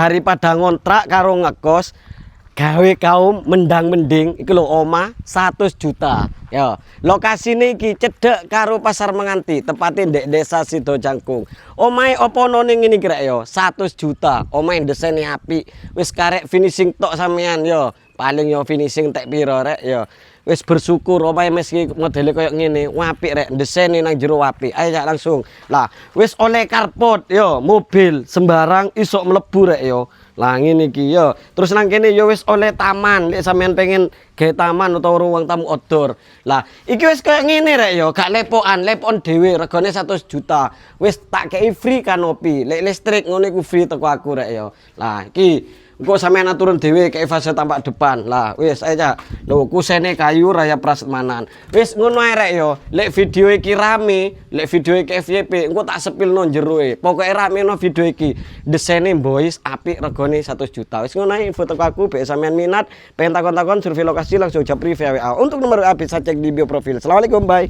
daripada ngontrak karo ngekos gawe kaum mendang-mending iki lho omah 100 juta ya. Lokasine iki cedhek karo Pasar Menganti, tepatnya ndek Desa Sidojangkung. Omahe opo ono ning ngene kira ya 100 juta. Omahe desene apik, wis karek finishing tok sampean ya. Paling yo finishing tek piro rek ya. Wis bersyukur omahe meski modele koyo ngene, apik rek desene nang jero apik. Ayo ya langsung. Lah, wis oleh karpot yo, mobil sembarang iso mlebu rek yo. Lah ngene iki yo. Terus nang kene yo wis oleh taman, lek sampean pengen gawe taman utawa ruang tamu outdoor. Lah, iki wis koyo ngene rek yo, gak lepokan, lepon dhewe regane 100 juta. Wis tak kei free kanopi. Lek listrik ngono iku free teko aku rek yo. Lah, iki engko sampean aturun dhewe kayak fase tampak depan. Lah wis aja. Lho kusene kayu raya prasmanan. Wis ngono ae rek yo. Lek video iki rame, lek video iki FYP engko tak sepilno jero e. Pokoke rame no video iki. Desene boys apik regane 100 juta. Wis ngono ae info teko aku, bek sampean minat, pengen takon-takon survei lokasi langsung japri via WA. Untuk nomor WA bisa cek di bio profil. Assalamualaikum, bye.